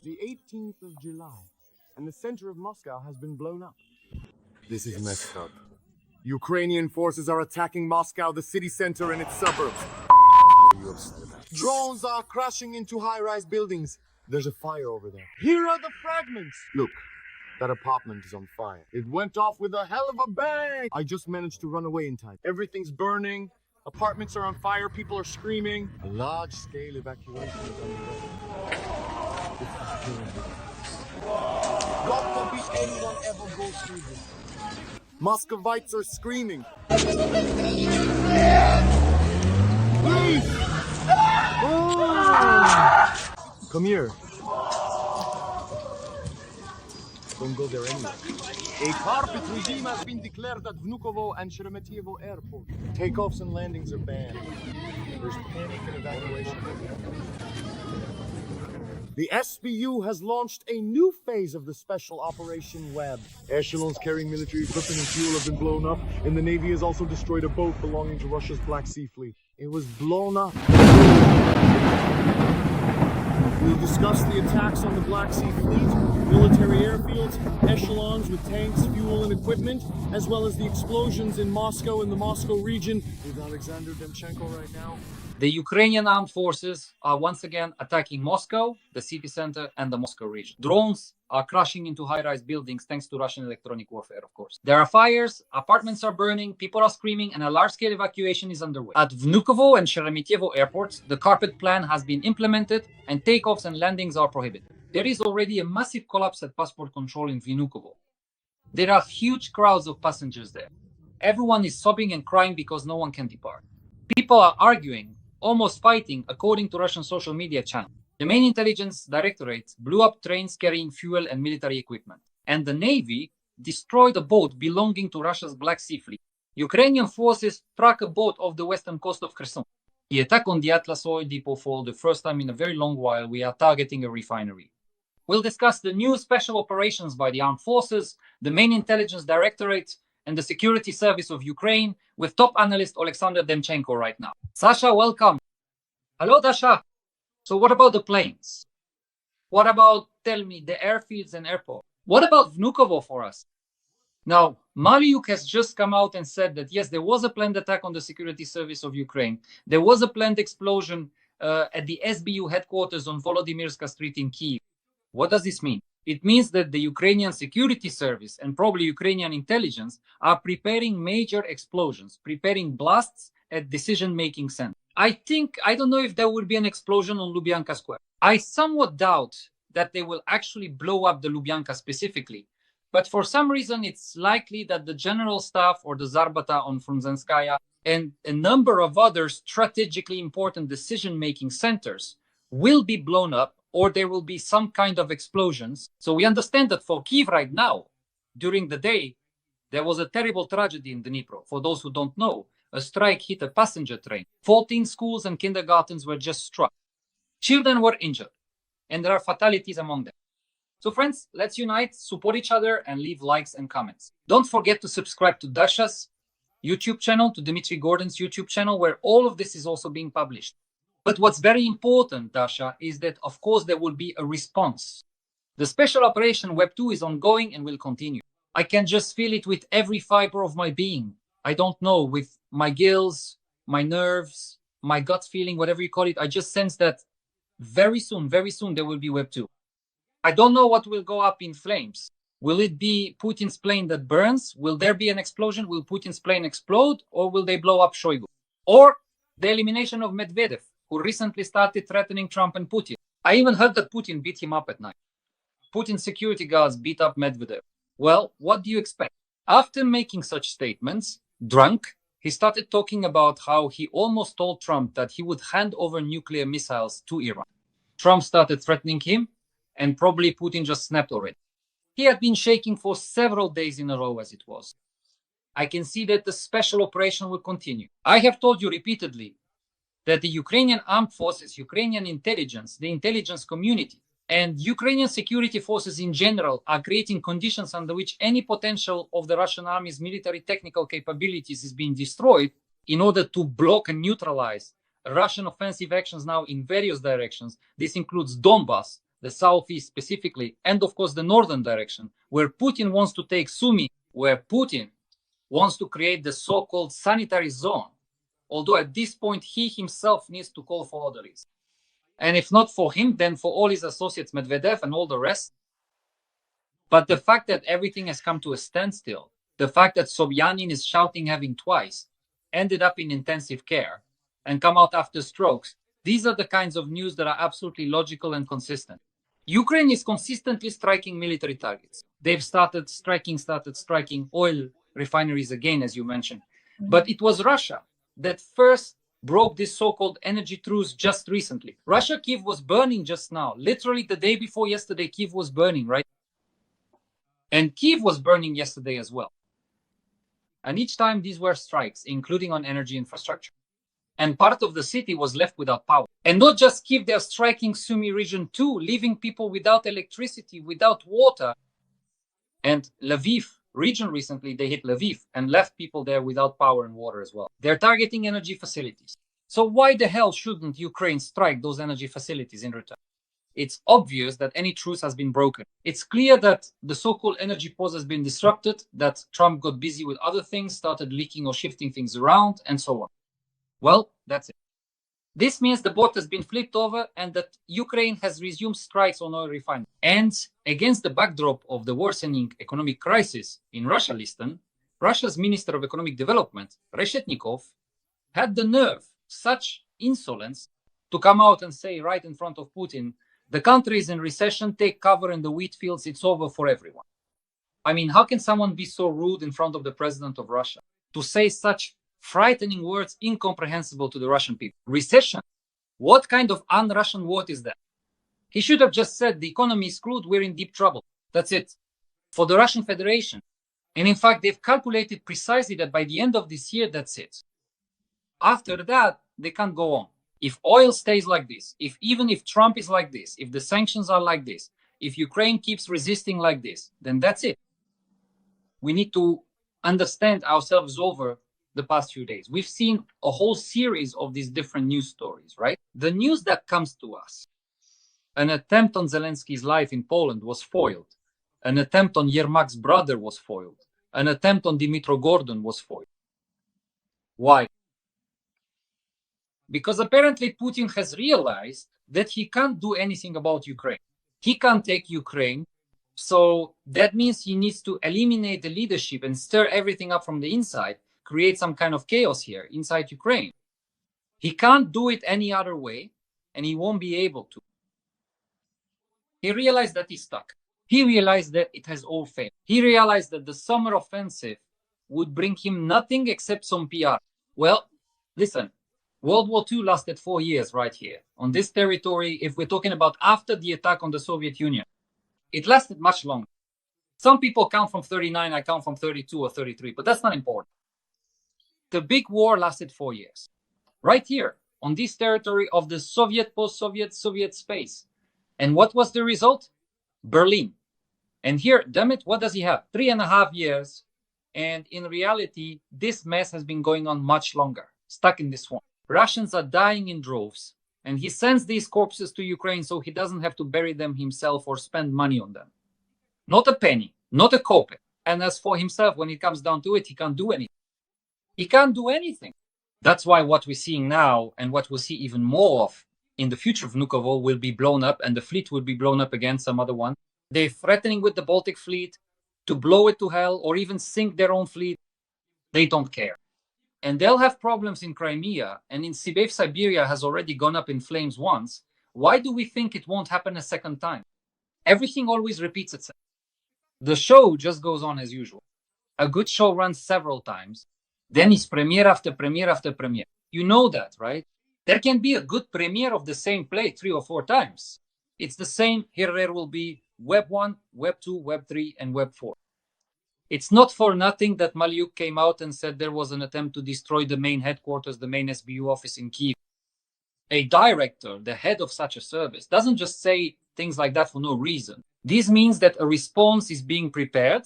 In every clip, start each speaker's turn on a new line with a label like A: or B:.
A: the 18th of July, and the center of Moscow has been blown up. This is messed up. Ukrainian forces are attacking Moscow, the city center, and its suburbs. Drones are crashing into high-rise buildings. There's a fire over there. Here are the fragments. Look, that apartment is on fire. It went off with a hell of a bang. I just managed to run away in time. Everything's burning. Apartments are on fire. People are screaming. A large-scale evacuation is underway. This is killing me. God forbid anyone ever goes through this. Muscovites are screaming. Please! Oh! Come here. Don't go there anyway. A carpet regime has been declared at Vnukovo and Sheremetyevo airport. Takeoffs and landings are banned. There's panic and evacuation. The SBU has launched a new phase of the Special Operation Web. Echelons carrying military equipment and fuel have been blown up, and the Navy has also destroyed a boat belonging to Russia's Black Sea Fleet. It was blown up. We'll discuss the attacks on the Black Sea Fleet, military airfields, echelons with tanks, fuel, and equipment, as well as the explosions in Moscow and the Moscow region with Alexander Demchenko right now.
B: The Ukrainian armed forces are once again attacking Moscow, the city center, and the Moscow region. Drones are crashing into high-rise buildings thanks to Russian electronic warfare, of course. There are fires, apartments are burning, people are screaming, and a large-scale evacuation is underway. At Vnukovo and Sheremetyevo airports, the carpet plan has been implemented and takeoffs and landings are prohibited. There is already a massive collapse at passport control in Vnukovo. There are huge crowds of passengers there. Everyone is sobbing and crying because no one can depart. People are arguing, almost fighting, according to Russian social media channels. The main intelligence directorate blew up trains carrying fuel and military equipment. And the Navy destroyed a boat belonging to Russia's Black Sea Fleet. Ukrainian forces struck a boat off the western coast of Kherson. The attack on the Atlas oil depot for the first time in a very long while. We are targeting a refinery. We'll discuss the new special operations by the armed forces, the main intelligence directorate, and the security service of Ukraine with top analyst Alexander Demchenko right now. Sasha, welcome. Hello, Dasha. So what about the planes? What about, tell me, the airfields and airports? What about Vnukovo for us? Now, Maliuk has just come out and said that, yes, there was a planned attack on the security service of Ukraine. There was a planned explosion at the SBU headquarters on Volodymyrska Street in Kyiv. What does this mean? It means that the Ukrainian security service and probably Ukrainian intelligence are preparing major explosions, preparing blasts at decision-making centers. I don't know if there will be an explosion on Lubyanka Square. I somewhat doubt that they will actually blow up the Lubyanka specifically. But for some reason, it's likely that the general staff or the Zarbata on Frunzenskaya and a number of other strategically important decision-making centers will be blown up, or there will be some kind of explosions. So we understand that for Kyiv right now, during the day, there was a terrible tragedy in Dnipro. For those who don't know, a strike hit a passenger train. 14 schools and kindergartens were just struck. Children were injured, and there are fatalities among them. So friends, let's unite, support each other, and leave likes and comments. Don't forget to subscribe to Dasha's YouTube channel, to Dmitry Gordon's YouTube channel, where all of this is also being published. But what's very important, Dasha, is that, of course, there will be a response. The special operation Web 2 is ongoing and will continue. I can just feel it with every fiber of my being. I don't know, with my gills, my nerves, my gut feeling, whatever you call it. I just sense that very soon, there will be Web 2. I don't know what will go up in flames. Will it be Putin's plane that burns? Will there be an explosion? Will Putin's plane explode? Or will they blow up Shoigu? Or the elimination of Medvedev, who recently started threatening Trump and Putin. I even heard that Putin beat him up at night. Putin's security guards beat up Medvedev. Well, what do you expect? After making such statements, drunk, he started talking about how he almost told Trump that he would hand over nuclear missiles to Iran. Trump started threatening him, and probably Putin just snapped already. He had been shaking for several days in a row as it was. I can see that the special operation will continue. I have told you repeatedly that the Ukrainian armed forces, Ukrainian intelligence, the intelligence community, and Ukrainian security forces in general are creating conditions under which any potential of the Russian army's military technical capabilities is being destroyed in order to block and neutralize Russian offensive actions now in various directions. This includes Donbass, the southeast specifically, and of course the northern direction, where Putin wants to take Sumy, where Putin wants to create the so-called sanitary zone, although at this point he himself needs to call for orderlies. And if not for him, then for all his associates, Medvedev and all the rest. But the fact that everything has come to a standstill, the fact that Sobyanin is shouting having twice, ended up in intensive care, and come out after strokes, these are the kinds of news that are absolutely logical and consistent. Ukraine is consistently striking military targets. They've started striking oil refineries again, as you mentioned. But it was Russia that first broke this so-called energy truce just recently. Russia, Kyiv was burning just now. Literally the day before yesterday, Kyiv was burning, right? And Kyiv was burning yesterday as well. And each time these were strikes, including on energy infrastructure. And part of the city was left without power. And not just Kyiv, they're striking Sumy region too, leaving people without electricity, without water. And Lviv region recently, they hit Lviv and left people there without power and water as well. They're targeting energy facilities. So why the hell shouldn't Ukraine strike those energy facilities in return? It's obvious that any truce has been broken. It's clear that the so-called energy pause has been disrupted, that Trump got busy with other things, started leaking or shifting things around, and so on. Well, that's it. This means the board has been flipped over and that Ukraine has resumed strikes on oil refineries. And against the backdrop of the worsening economic crisis in Russia, Russia's Minister of Economic Development, Reshetnikov, had the nerve, such insolence, to come out and say right in front of Putin, the country is in recession, take cover in the wheat fields, it's over for everyone. I mean, how can someone be so rude in front of the president of Russia to say such frightening words incomprehensible to the Russian people? Recession? What kind of un-Russian word is that? He should have just said the economy is screwed, we're in deep trouble. That's it. For the Russian Federation. And in fact, they've calculated precisely that by the end of this year, that's it. After that, they can't go on. If oil stays like this, even if Trump is like this, if the sanctions are like this, if Ukraine keeps resisting like this, then that's it. We need to understand ourselves over the past few days. We've seen a whole series of these different news stories, right? The news that comes to us, an attempt on Zelensky's life in Poland was foiled. An attempt on Yermak's brother was foiled. An attempt on Dmytro Gordon was foiled. Why? Because apparently Putin has realized that he can't do anything about Ukraine. He can't take Ukraine. So that means he needs to eliminate the leadership and stir everything up from the inside, create some kind of chaos here inside Ukraine. He can't do it any other way, and he won't be able to. He realized that he's stuck. He realized that it has all failed. He realized that the summer offensive would bring him nothing except some PR. Well, listen, World War II lasted 4 years right here. On this territory, if we're talking about after the attack on the Soviet Union, it lasted much longer. Some people count from 39, I count from 32 or 33, but that's not important. The big war lasted 4 years. Right here, on this territory of the Soviet, post-Soviet, Soviet space. And what was the result? Berlin. And here, damn it, what does he have? 3.5 years. And in reality, this mess has been going on much longer, stuck in this swamp. Russians are dying in droves, and he sends these corpses to Ukraine so he doesn't have to bury them himself or spend money on them. Not a penny, not a kopeck. And as for himself, when it comes down to it, he can't do anything. He can't do anything. That's why what we're seeing now and what we'll see even more of in the future of Vnukovo will be blown up, and the fleet will be blown up again, some other one. They're threatening with the Baltic fleet to blow it to hell or even sink their own fleet. They don't care. And they'll have problems in Crimea, and in Siberia has already gone up in flames once. Why do we think it won't happen a second time? Everything always repeats itself. The show just goes on as usual. A good show runs several times. Then it's premiere after premiere after premiere. You know that, right? There can be a good premiere of the same play 3 or 4 times. It's the same. Here there will be Web 1, Web 2, Web 3, and Web 4. It's not for nothing that Maliuk came out and said there was an attempt to destroy the main headquarters, the main SBU office in Kyiv. A director, the head of such a service, doesn't just say things like that for no reason. This means that a response is being prepared,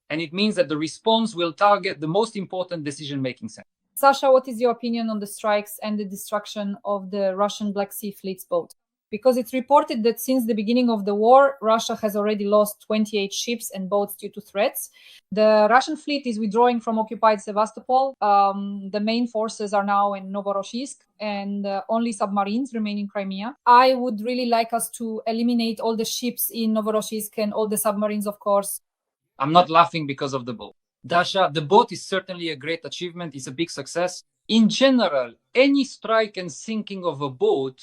B: and it means that the response will target the most important decision-making center.
C: Sasha, what is your opinion on the strikes and the destruction of the Russian Black Sea Fleet's boat? because it's reported that since the beginning of the war, Russia has already lost 28 ships and boats due to threats. The Russian fleet is withdrawing from occupied Sevastopol. The main forces are now in Novorossiysk, and only submarines remain in Crimea. I would really like us to eliminate all the ships in Novorossiysk and all the submarines, of course.
B: I'm not laughing because of the boat. Dasha, the boat is certainly a great achievement. It's a big success. In general, any strike and sinking of a boat,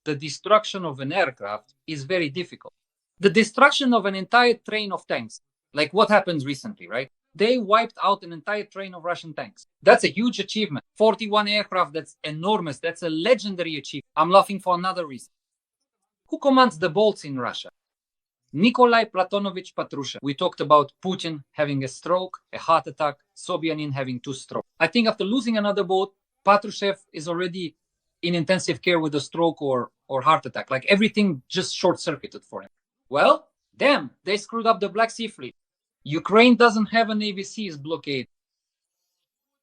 B: the destruction of an aircraft, is very difficult. The destruction of an entire train of tanks, like what happened recently, right? They wiped out an entire train of Russian tanks. That's a huge achievement. 41 aircraft, that's enormous. That's a legendary achievement. I'm laughing for another reason. Who commands the boats in Russia? Nikolai Platonovich Patrushev. We talked about Putin having a stroke, a heart attack, Sobyanin having 2 strokes. I think after losing another boat, Patrushev is already in intensive care with a stroke or heart attack. Like everything just short-circuited for him. Well, damn, they screwed up the Black Sea fleet. Ukraine doesn't have a Navy Seas blockade.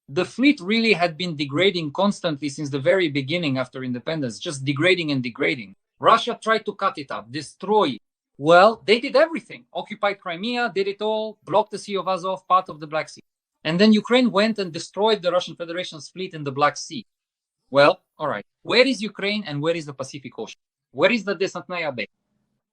B: The fleet really had been degrading constantly since the very beginning after independence, just degrading and degrading. Russia tried to cut it up, destroy it. Well, they did everything. Occupied Crimea, did it all, blocked the Sea of Azov, part of the Black Sea. And then Ukraine went and destroyed the Russian Federation's fleet in the Black Sea. Well, all right. Where is Ukraine and where is the Pacific Ocean? Where is the Desantnaya Bay?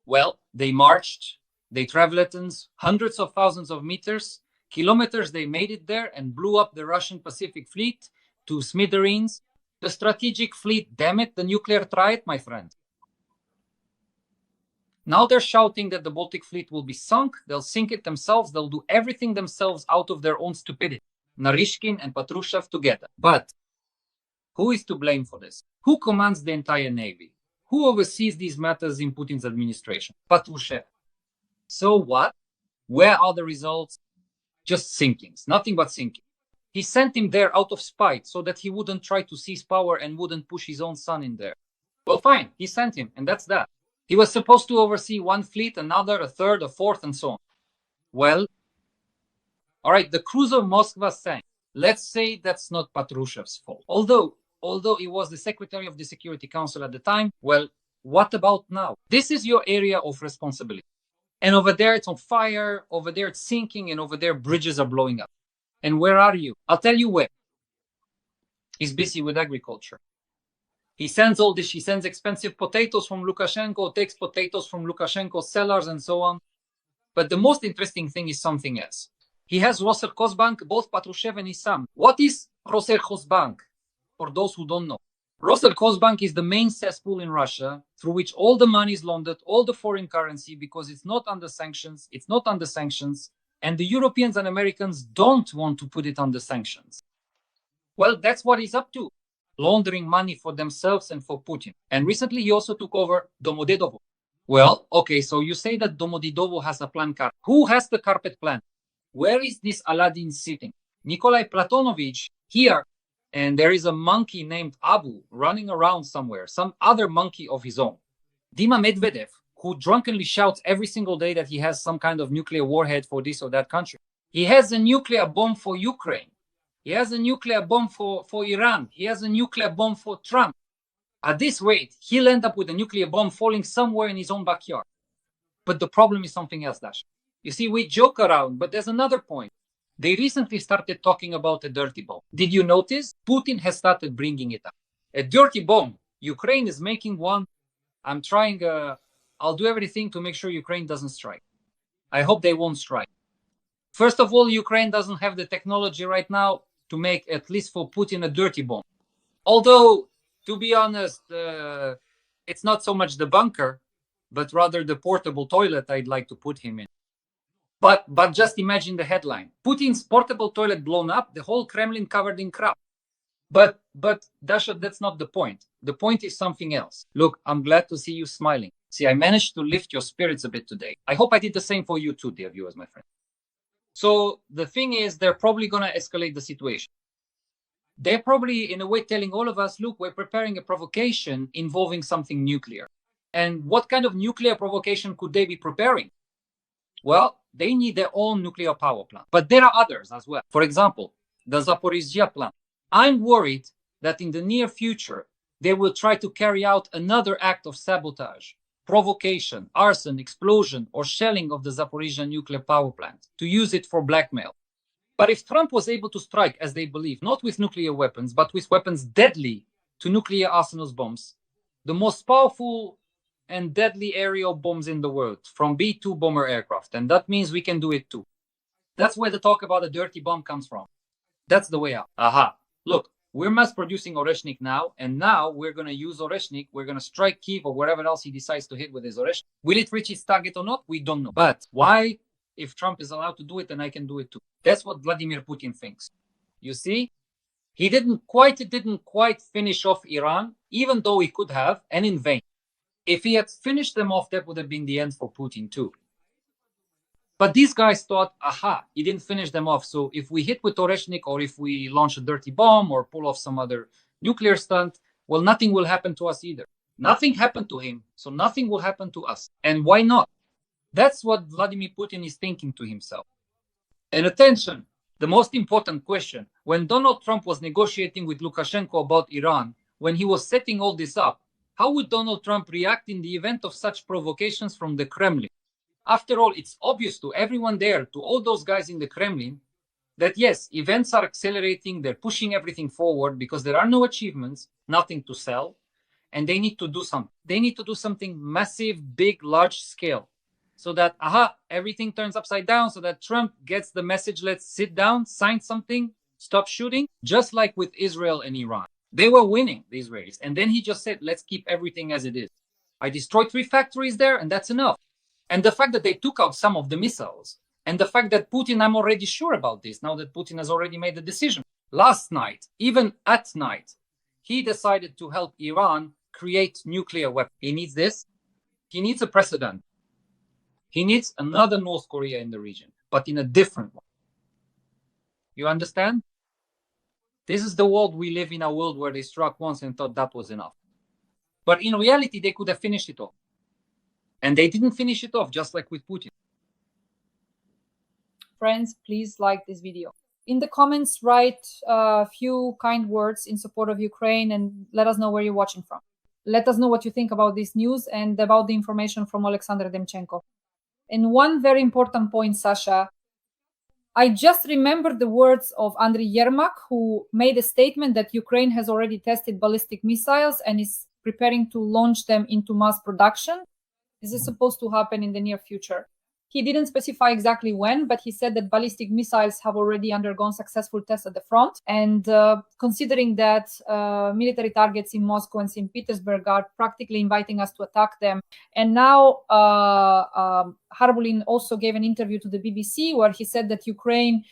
B: Well, they marched, they traveled hundreds of thousands of meters, kilometers, they made it there and blew up the Russian Pacific fleet to smithereens. The strategic fleet, damn it, the nuclear triad, my friend. Now they're shouting that the Baltic fleet will be sunk, they'll sink it themselves, they'll do everything themselves out of their own stupidity. Narishkin and Patrushev together. But who is to blame for this? Who commands the entire Navy? Who oversees these matters in Putin's administration? Patrushev. So what? Where are the results? Just sinkings, nothing but sinking. He sent him there out of spite so that he wouldn't try to seize power and wouldn't push his own son in there. Well, fine, he sent him, and that's that. He was supposed to oversee one fleet, another, a third, a fourth, and so on. Well, all right, the cruiser Moskva sank. Let's say that's not Patrushev's fault. Although he was the Secretary of the Security Council at the time, well, what about now? This is your area of responsibility. And over there it's on fire, over there it's sinking, and over there bridges are blowing up. And where are you? I'll tell you where. He's busy with agriculture. He sends expensive potatoes from Lukashenko, takes potatoes from Lukashenko's cellars and so on. But the most interesting thing is something else. He has Roselkhozbank, both Patrushev and his son. What is Roselkhozbank? For those who don't know. Roselkhozbank is the main cesspool in Russia through which all the money is laundered, all the foreign currency, because it's not under sanctions. And the Europeans and Americans don't want to put it under sanctions. Well, that's what he's up to. Laundering money for themselves and for Putin. And recently he also took over Domodedovo. Well, okay, so you say that Domodedovo has a plan carpet. Who has the carpet plan? Where is this Aladdin sitting? Nikolai Platonovich here, and there is a monkey named Abu running around somewhere, some other monkey of his own. Dima Medvedev, who drunkenly shouts every single day that he has some kind of nuclear warhead for this or that country. He has a nuclear bomb for Ukraine. He has a nuclear bomb for Iran. He has a nuclear bomb for Trump. At this rate, he'll end up with a nuclear bomb falling somewhere in his own backyard. But the problem is something else, Dasha. You see, we joke around, but there's another point. They recently started talking about a dirty bomb. Did you notice? Putin has started bringing it up. A dirty bomb. Ukraine is making one. I'll do everything to make sure Ukraine doesn't strike. I hope they won't strike. First of all, Ukraine doesn't have the technology right now to make, at least for Putin, a dirty bomb. Although, to be honest, it's not so much the bunker, but rather the portable toilet I'd like to put him in. But just imagine the headline. Putin's portable toilet blown up, the whole Kremlin covered in crap. But Dasha, that's not the point. The point is something else. Look, I'm glad to see you smiling. See, I managed to lift your spirits a bit today. I hope I did the same for you too, dear viewers, my friend. So the thing is, they're probably going to escalate the situation. They're probably, in a way, telling all of us, look, we're preparing a provocation involving something nuclear. And what kind of nuclear provocation could they be preparing? Well, they need their own nuclear power plant. But there are others as well. For example, the Zaporizhzhia plant. I'm worried that in the near future, they will try to carry out another act of sabotage, provocation, arson, explosion, or shelling of the Zaporizhzhia nuclear power plant to use it for blackmail. But if Trump was able to strike, as they believe, not with nuclear weapons, but with weapons deadly to nuclear arsenals bombs, the most powerful and deadly aerial bombs in the world, from B-2 bomber aircraft, and that means we can do it too. That's where the talk about a dirty bomb comes from. That's the way out. Aha. Look, we're mass producing Oreshnik now, and now we're going to use Oreshnik. We're going to strike Kyiv or wherever else he decides to hit with his Oreshnik. Will it reach its target or not? We don't know. But why? If Trump is allowed to do it, then I can do it too. That's what Vladimir Putin thinks. You see, he didn't quite finish off Iran, even though he could have, and in vain. If he had finished them off, that would have been the end for Putin too. But these guys thought, aha, he didn't finish them off. So if we hit with Oreshnik, or if we launch a dirty bomb or pull off some other nuclear stunt, well, nothing will happen to us either. Nothing happened to him, so nothing will happen to us. And why not? That's what Vladimir Putin is thinking to himself. And attention, the most important question. When Donald Trump was negotiating with Lukashenko about Iran, when he was setting all this up, how would Donald Trump react in the event of such provocations from the Kremlin? After all, it's obvious to everyone there, to all those guys in the Kremlin, that yes, events are accelerating, they're pushing everything forward because there are no achievements, nothing to sell, and they need to do something. They need to do something massive, big, large scale, so that, everything turns upside down, so that Trump gets the message, let's sit down, sign something, stop shooting, just like with Israel and Iran. They were winning, the Israelis, and then he just said, let's keep everything as it is. I destroyed 3 factories there, and that's enough. And the fact that they took out some of the missiles, and the fact that Putin, I'm already sure about this, now that Putin has already made the decision. Last night, even at night, he decided to help Iran create nuclear weapons. He needs this. He needs a precedent. He needs another North Korea in the region, but in a different one. You understand? This is the world we live in, a world where they struck once and thought that was enough. But in reality, they could have finished it off. And they didn't finish it off, just like with Putin.
C: Friends, please like this video. In the comments, write a few kind words in support of Ukraine and let us know where you're watching from. Let us know what you think about this news and about the information from Alexander Demchenko. And one very important point, Sasha, I just remembered the words of Andriy Yermak, who made a statement that Ukraine has already tested ballistic missiles and is preparing to launch them into mass production. This is supposed to happen in the near future. He didn't specify exactly when, but he said that ballistic missiles have already undergone successful tests at the front. And considering that military targets in Moscow and St. Petersburg are practically inviting us to attack them. And now Harbulin also gave an interview to the BBC where he said that Ukraine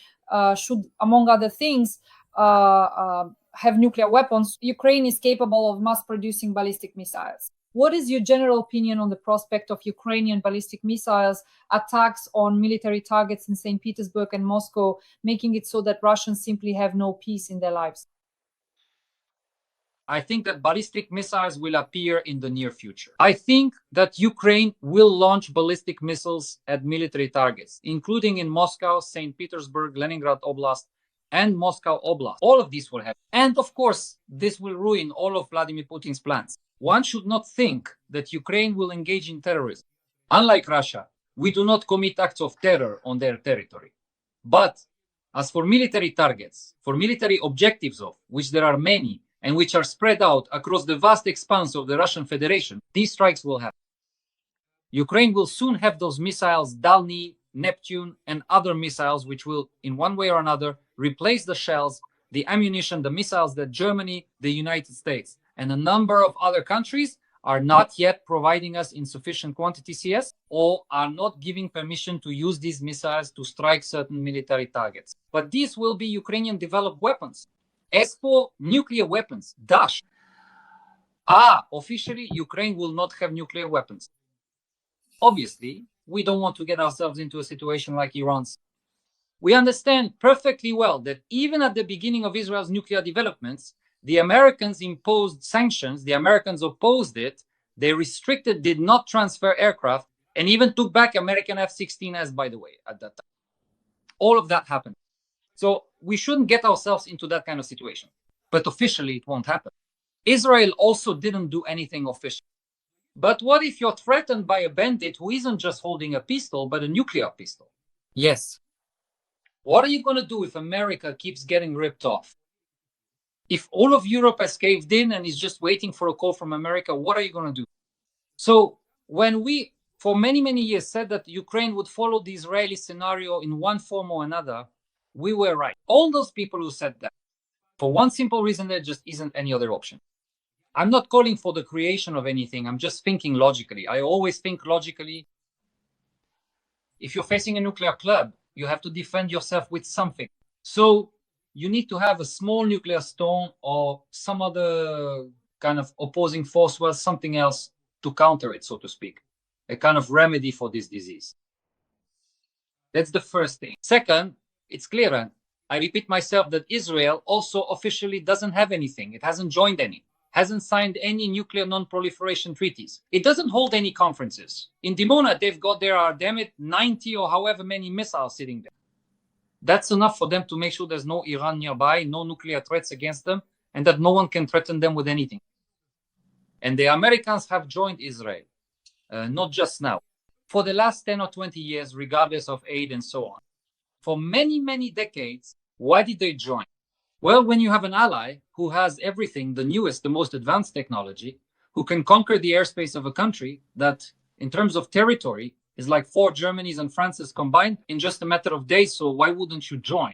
C: should, among other things, have nuclear weapons. Ukraine is capable of mass producing ballistic missiles. What is your general opinion on the prospect of Ukrainian ballistic missiles attacks on military targets in St. Petersburg and Moscow, making it so that Russians simply have no peace in their lives?
B: I think that ballistic missiles will appear in the near future. I think that Ukraine will launch ballistic missiles at military targets, including in Moscow, St. Petersburg, Leningrad Oblast, and Moscow Oblast. All of these will happen. And of course, this will ruin all of Vladimir Putin's plans. One should not think that Ukraine will engage in terrorism. Unlike Russia, we do not commit acts of terror on their territory. But as for military targets, for military objectives of which there are many and which are spread out across the vast expanse of the Russian Federation, these strikes will happen. Ukraine will soon have those missiles, Dalny, Neptune, and other missiles which will, in one way or another, replace the shells, the ammunition, the missiles that Germany, the United States, and a number of other countries are not yet providing us in sufficient quantities, yes, or are not giving permission to use these missiles to strike certain military targets. But these will be Ukrainian-developed weapons. As for nuclear weapons, Dasha. Officially, Ukraine will not have nuclear weapons. Obviously, we don't want to get ourselves into a situation like Iran's. We understand perfectly well that even at the beginning of Israel's nuclear developments, the Americans imposed sanctions, the Americans opposed it, they restricted, did not transfer aircraft, and even took back American F-16s, by the way, at that time. All of that happened. So we shouldn't get ourselves into that kind of situation. But officially, it won't happen. Israel also didn't do anything official. But what if you're threatened by a bandit who isn't just holding a pistol, but a nuclear pistol? Yes. What are you going to do if America keeps getting ripped off? If all of Europe has caved in and is just waiting for a call from America, what are you going to do? So when we, for many, many years, said that Ukraine would follow the Israeli scenario in one form or another, we were right. All those people who said that, for one simple reason, there just isn't any other option. I'm not calling for the creation of anything. I'm just thinking logically. I always think logically. If you're facing a nuclear club, you have to defend yourself with something. So you need to have a small nuclear storm or some other kind of opposing force, well, something else to counter it, so to speak. A kind of remedy for this disease. That's the first thing. Second, it's clear, and I repeat myself, that Israel also officially doesn't have anything. It hasn't joined any. Hasn't signed any nuclear non-proliferation treaties. It doesn't hold any conferences. In Dimona, they've got there are, 90 or however many missiles sitting there. That's enough for them to make sure there's no Iran nearby, no nuclear threats against them, and that no one can threaten them with anything. And the Americans have joined Israel, not just now. For the last 10 or 20 years, regardless of aid and so on. For many, many decades, why did they join? Well, when you have an ally who has everything, the newest, the most advanced technology, who can conquer the airspace of a country that, in terms of territory, is like 4 Germanys and Frances combined in just a matter of days, so why wouldn't you join?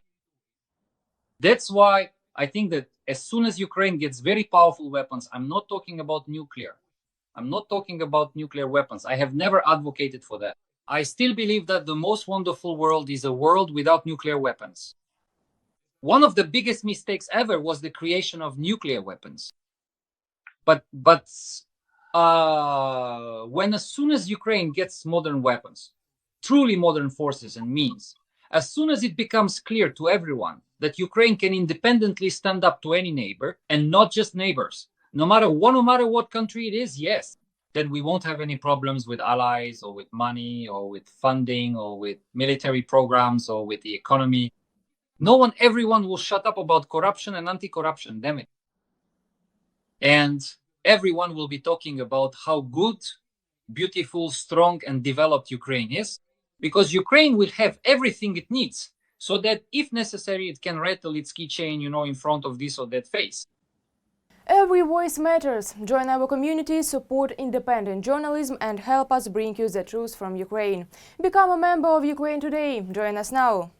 B: That's why I think that as soon as Ukraine gets very powerful weapons, I'm not talking about nuclear. I'm not talking about nuclear weapons. I have never advocated for that. I still believe that the most wonderful world is a world without nuclear weapons. One of the biggest mistakes ever was the creation of nuclear weapons. But when as soon as Ukraine gets modern weapons, truly modern forces and means, as soon as it becomes clear to everyone that Ukraine can independently stand up to any neighbor, and not just neighbors, no matter what country it is, yes, then we won't have any problems with allies or with money or with funding or with military programs or with the economy. Everyone will shut up about corruption and anti-corruption, damn it. And everyone will be talking about how good, beautiful, strong, and developed Ukraine is, because Ukraine will have everything it needs, so that if necessary, it can rattle its keychain, in front of this or that face.
D: Every voice matters. Join our community, support independent journalism, and help us bring you the truth from Ukraine. Become a member of Ukraine today. Join us now.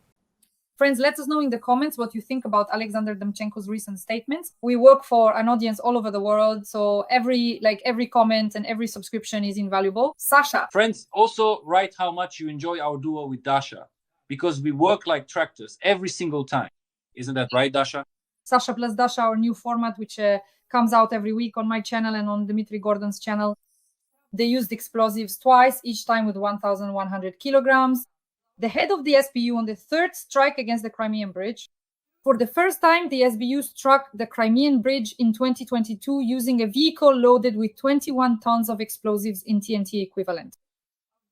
C: Friends, let us know in the comments what you think about Alexander Demchenko's recent statements. We work for an audience all over the world, so every comment and every subscription is invaluable. Sasha.
B: Friends, also write how much you enjoy our duo with Dasha, because we work like tractors every single time. Isn't that right, Dasha?
C: Sasha plus Dasha, our new format, which comes out every week on my channel and on Dmitry Gordon's channel. They used explosives twice, each time with 1,100 kilograms. The head of the SBU on the third strike against the Crimean bridge. For the first time, the SBU struck the Crimean bridge in 2022 using a vehicle loaded with 21 tons of explosives in TNT equivalent.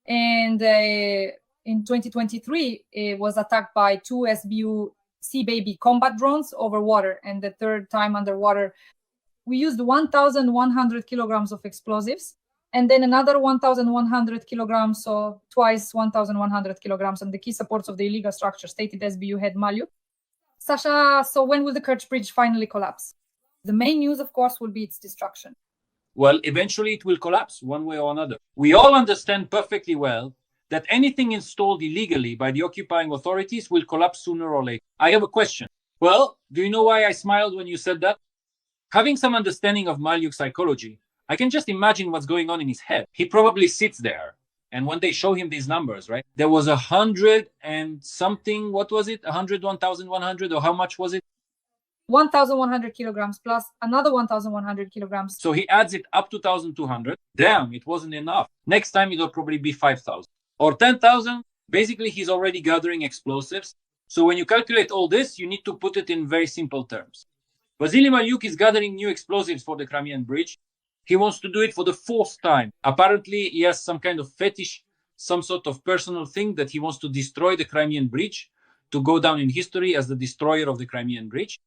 C: And in 2023, it was attacked by 2 SBU Sea Baby combat drones over water. And the third time underwater, we used 1,100 kilograms of explosives. And then another 1,100 kilograms, so twice 1,100 kilograms on the key supports of the illegal structure, stated SBU head Malyuk. Sasha, so when will the Kerch Bridge finally collapse? The main news, of course, will be its destruction.
B: Well, eventually it will collapse one way or another. We all understand perfectly well that anything installed illegally by the occupying authorities will collapse sooner or later. I have a question. Well, do you know why I smiled when you said that? Having some understanding of Malyuk's psychology, I can just imagine what's going on in his head. He probably sits there, and when they show him these numbers, right? There was 100 and something, what was it? 100, 1,100, or how much was it?
C: 1,100 kilograms plus another 1,100 kilograms.
B: So he adds it up to 1,200. Damn, it wasn't enough. Next time it'll probably be 5,000 or 10,000. Basically, he's already gathering explosives. So when you calculate all this, you need to put it in very simple terms. Vasily Malyuk is gathering new explosives for the Crimean bridge. He wants to do it for the 4th time. Apparently, he has some kind of fetish, some sort of personal thing that he wants to destroy the Crimean bridge to go down in history as the destroyer of the Crimean bridge.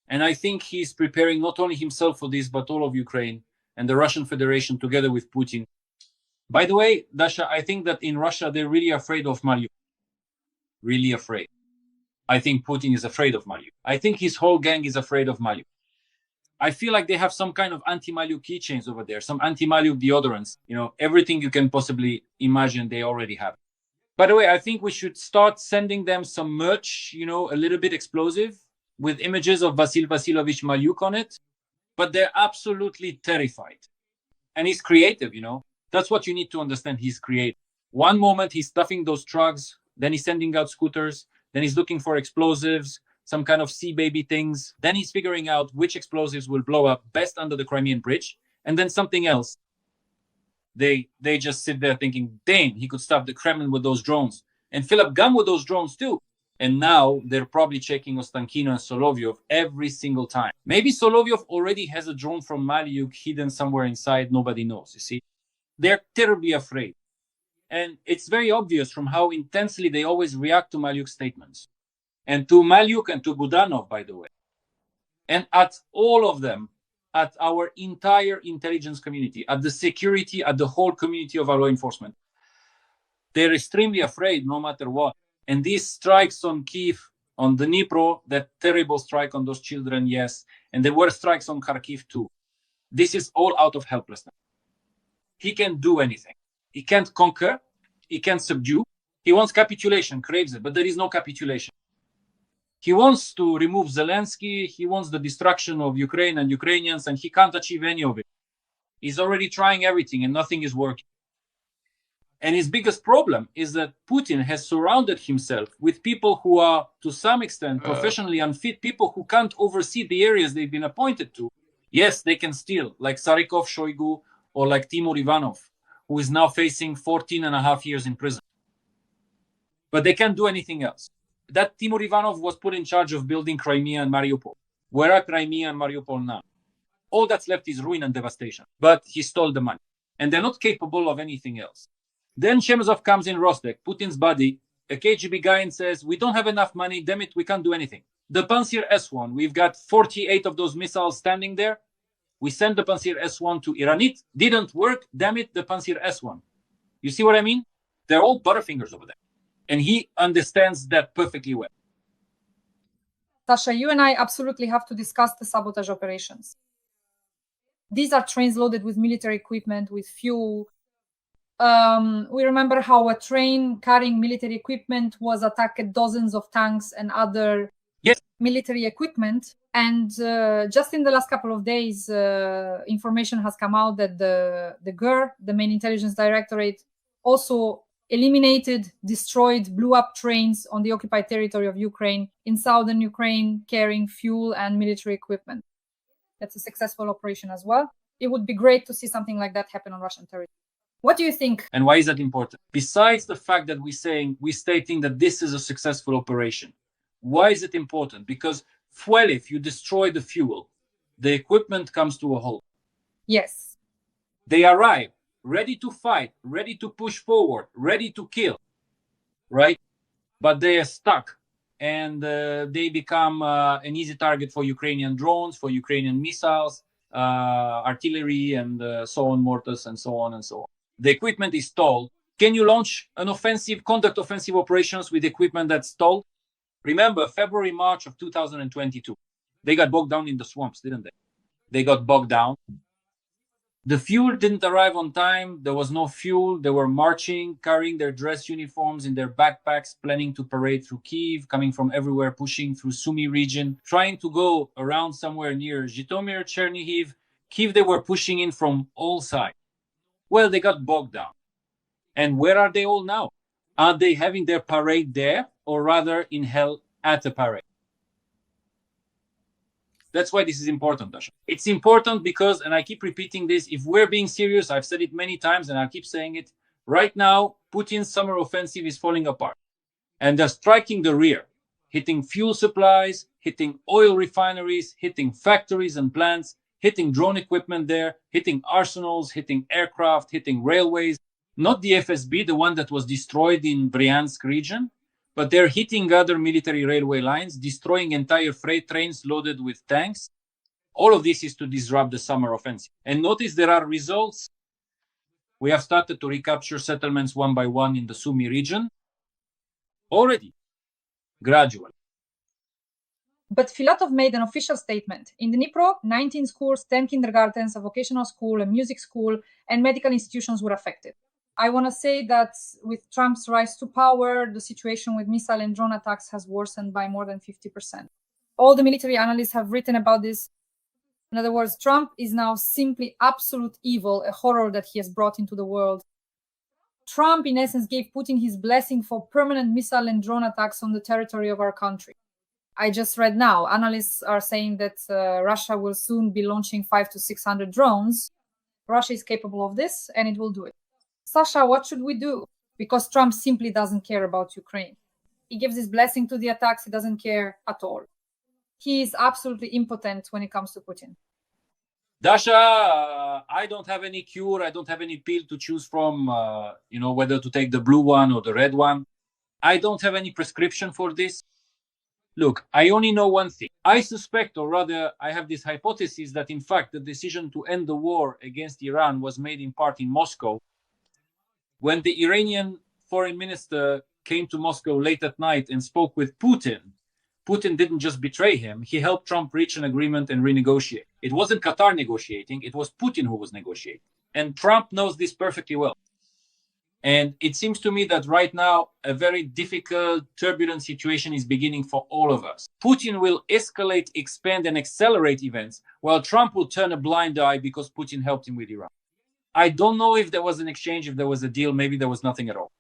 E: And I think he's preparing not only himself for this, but all of Ukraine and the Russian Federation together with Putin. By the way, Dasha, I think that in Russia, they're really afraid of Mariupol. Really afraid. I think Putin is afraid of Mariupol. I think his whole gang is afraid of Mariupol. I feel like they have some kind of anti-Mariupol keychains over there, some anti-Mariupol deodorants. You know, everything you can possibly imagine, they already have. By the way, I think we should start sending them some merch, you know, a little bit explosive with images of Vasil Vasilovich Mariuk on it. But they're absolutely terrified. And he's creative, you know. That's what you need to understand. He's creative. One moment he's stuffing those trucks, then he's sending out scooters, then he's looking for explosives, some kind of sea baby things. Then he's figuring out which explosives will blow up best under the Crimean bridge, and then something else. They just sit there thinking, damn, he could stop the Kremlin with those drones and fill up gun with those drones too. And now they're probably checking Ostankino and Solovyov every single time. Maybe Solovyov already has a drone from Mariuk hidden somewhere inside. Nobody knows, you see. They're terribly afraid. And it's very obvious from how intensely they always react to Mariuk's statements. And to Mariuk and to Budanov, by the way. And at all of them, at our entire intelligence community, at the security, at the whole community of our law enforcement, they're extremely afraid no matter what. And these strikes on Kyiv, on the Dnipro, that terrible strike on those children, yes. And there were strikes on Kharkiv too. This is all out of helplessness. He can't do anything. He can't conquer. He can't subdue. He wants capitulation, craves it, but there is no capitulation. He wants to remove Zelensky. He wants the destruction of Ukraine and Ukrainians, and he can't achieve any of it. He's already trying everything and nothing is working. And his biggest problem is that Putin has surrounded himself with people who are, to some extent, professionally unfit, people who can't oversee the areas they've been appointed to. Yes, they can steal, like Sarikov Shoigu or like Timur Ivanov, who is now facing 14 and a half years in prison. But they can't do anything else. That Timur Ivanov was put in charge of building Crimea and Mariupol. Where are Crimea and Mariupol now? All that's left is ruin and devastation. But he stole the money. And they're not capable of anything else. Then Chemezov comes in Rostek, Putin's buddy, a KGB guy, and says, we don't have enough money, damn it, we can't do anything. The Pantsir S-1, we've got 48 of those missiles standing there. We sent the Pantsir S-1 to Iranit, didn't work, damn it, the Pantsir S-1. You see what I mean? They're all butterfingers over there. And he understands that perfectly well.
C: Dasha, you and I absolutely have to discuss the sabotage operations. These are trains loaded with military equipment, with fuel. We remember how a train carrying military equipment was attacked dozens of tanks and other military equipment. And just in the last couple of days, information has come out that the GER, the main intelligence directorate, also eliminated, destroyed, blew up trains on the occupied territory of Ukraine, in southern Ukraine, carrying fuel and military equipment. That's a successful operation as well. It would be great to see something like that happen on Russian territory. What do you think?
E: And why is that important? Besides the fact that we're stating that this is a successful operation, why is it important? Because if you destroy the fuel, the equipment comes to a halt.
C: Yes.
E: They arrive ready to fight, ready to push forward, ready to kill, right? But they are stuck and they become an easy target for Ukrainian drones, for Ukrainian missiles, artillery, and so on, mortars, and so on and so on. The equipment is stalled. Can you launch an offensive, conduct offensive operations with equipment that's stalled? Remember, February, March of 2022, they got bogged down in the swamps, didn't they? They got bogged down. The fuel didn't arrive on time. There was no fuel. They were marching, carrying their dress uniforms in their backpacks, planning to parade through Kyiv, coming from everywhere, pushing through Sumy region, trying to go around somewhere near Zhytomyr, Chernihiv. Kyiv, they were pushing in from all sides. Well, they got bogged down. And where are they all now? Are they having their parade there, or rather in hell at the parade? That's why this is important, Dasha. It's important because, and I keep repeating this, if we're being serious, I've said it many times and I keep saying it, right now, Putin's summer offensive is falling apart. And they're striking the rear, hitting fuel supplies, hitting oil refineries, hitting factories and plants, hitting drone equipment there, hitting arsenals, hitting aircraft, hitting railways. Not the FSB, the one that was destroyed in Bryansk region, but they're hitting other military railway lines, destroying entire freight trains loaded with tanks. All of this is to disrupt the summer offensive. And notice there are results. We have started to recapture settlements one by one in the Sumy region already, gradually.
C: But Filatov made an official statement. In Dnipro, 19 schools, 10 kindergartens, a vocational school, a music school, and medical institutions were affected. I want to say that with Trump's rise to power, the situation with missile and drone attacks has worsened by more than 50%. All the military analysts have written about this. In other words, Trump is now simply absolute evil, a horror that he has brought into the world. Trump, in essence, gave Putin his blessing for permanent missile and drone attacks on the territory of our country. I just read now, analysts are saying that Russia will soon be launching 500 to 600 drones. Russia is capable of this, and it will do it. Sasha, what should we do? Because Trump simply doesn't care about Ukraine. He gives his blessing to the attacks. He doesn't care at all. He is absolutely impotent when it comes to Putin.
E: Dasha, I don't have any cure. I don't have any pill to choose from, whether to take the blue one or the red one. I don't have any prescription for this. Look, I only know one thing. I suspect, or rather, I have this hypothesis that, in fact, the decision to end the war against Iran was made in part in Moscow. When the Iranian foreign minister came to Moscow late at night and spoke with Putin, Putin didn't just betray him. He helped Trump reach an agreement and renegotiate. It wasn't Qatar negotiating. It was Putin who was negotiating. And Trump knows this perfectly well. And it seems to me that right now, a very difficult, turbulent situation is beginning for all of us. Putin will escalate, expand, and accelerate events, while Trump will turn a blind eye because Putin helped him with Iran. I don't know if there was an exchange, if there was a deal, maybe there was nothing at all.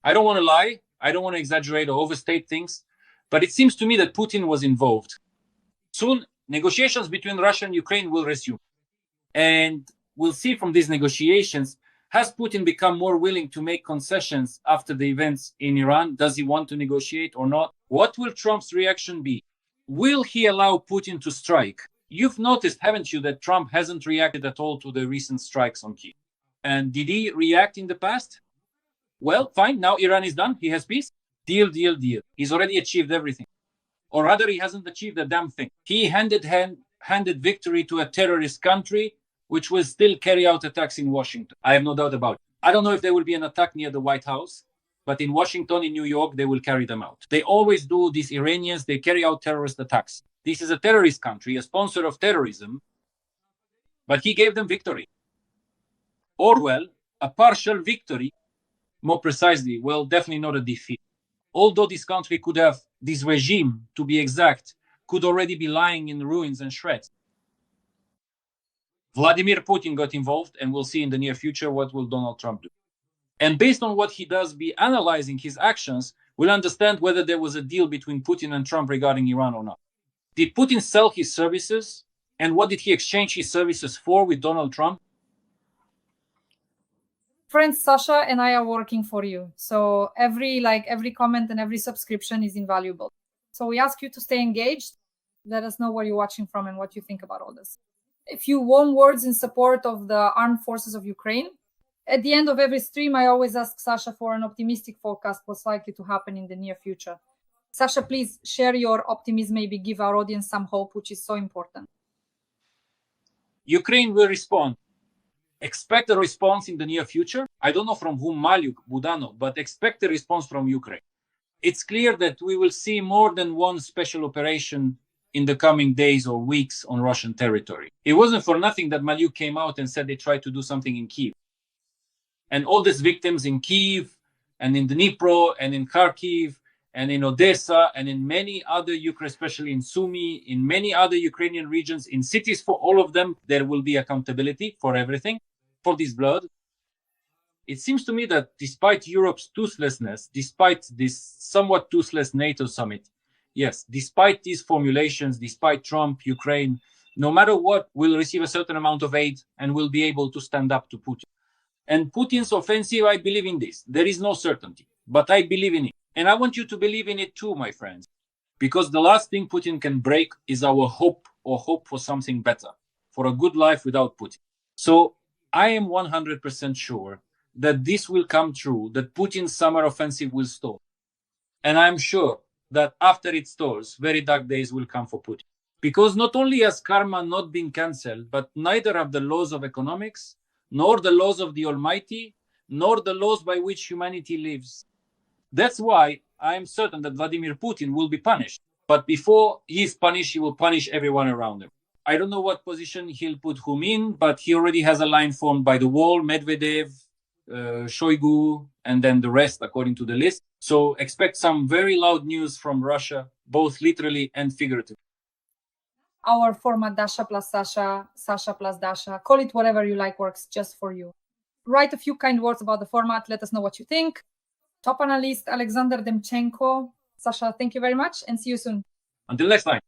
E: I don't want to lie. I don't want to exaggerate or overstate things. But it seems to me that Putin was involved. Soon, negotiations between Russia and Ukraine will resume. And we'll see from these negotiations, has Putin become more willing to make concessions after the events in Iran? Does he want to negotiate or not? What will Trump's reaction be? Will he allow Putin to strike? You've noticed, haven't you, that Trump hasn't reacted at all to the recent strikes on Kyiv. And did he react in the past? Well, fine. Now Iran is done. He has peace. Deal, deal, deal. He's already achieved everything. Or rather, he hasn't achieved a damn thing. He handed victory to a terrorist country, which will still carry out attacks in Washington. I have no doubt about it. I don't know if there will be an attack near the White House, but in Washington, in New York, they will carry them out. They always do, these Iranians, they carry out terrorist attacks. This is a terrorist country, a sponsor of terrorism, but he gave them victory. Or, well, a partial victory, more precisely, well, definitely not a defeat. Although this country could have, this regime, to be exact, could already be lying in ruins and shreds. Vladimir Putin got involved, and we'll see in the near future what will Donald Trump do. And based on what he does, be analyzing his actions, we'll understand whether there was a deal between Putin and Trump regarding Iran or not. Did Putin sell his services? And what did he exchange his services for with Donald Trump?
C: Friends, Sasha and I are working for you. So every comment and every subscription is invaluable. So we ask you to stay engaged. Let us know where you're watching from and what you think about all this. A few warm words in support of the armed forces of Ukraine. At the end of every stream, I always ask Sasha for an optimistic forecast, what's likely to happen in the near future. Sasha, please share your optimism, maybe give our audience some hope, which is so important.
E: Ukraine will respond. Expect a response in the near future. I don't know from whom, Maliuk, Budanov, but expect a response from Ukraine. It's clear that we will see more than one special operation in the coming days or weeks on Russian territory. It wasn't for nothing that Maliuk came out and said they tried to do something in Kyiv. And all these victims in Kyiv and in Dnipro and in Kharkiv and in Odessa and in many other Ukraine, especially in Sumy, in many other Ukrainian regions, in cities, for all of them, there will be accountability for everything, for this blood. It seems to me that despite Europe's toothlessness, despite this somewhat toothless NATO summit, yes, despite these formulations, despite Trump, Ukraine, no matter what, we'll receive a certain amount of aid and we'll be able to stand up to Putin. And Putin's offensive, I believe in this. There is no certainty, but I believe in it. And I want you to believe in it too, my friends, because the last thing Putin can break is our hope or hope for something better, for a good life without Putin. So I am 100% sure that this will come true, that Putin's summer offensive will stall. And I'm sure that after it stalls, very dark days will come for Putin. Because not only has karma not been cancelled, but neither have the laws of economics, nor the laws of the Almighty, nor the laws by which humanity lives. That's why I am certain that Vladimir Putin will be punished. But before he is punished, he will punish everyone around him. I don't know what position he'll put whom in, but he already has a line formed by the wall, Medvedev, Shoigu, and then the rest according to the list. So expect some very loud news from Russia, both literally and figuratively.
C: Our format Dasha plus Sasha, Sasha plus Dasha, call it whatever you like, works just for you. Write a few kind words about the format. Let us know what you think. Top analyst Alexander Demchenko. Sasha, thank you very much and see you soon.
E: Until next time.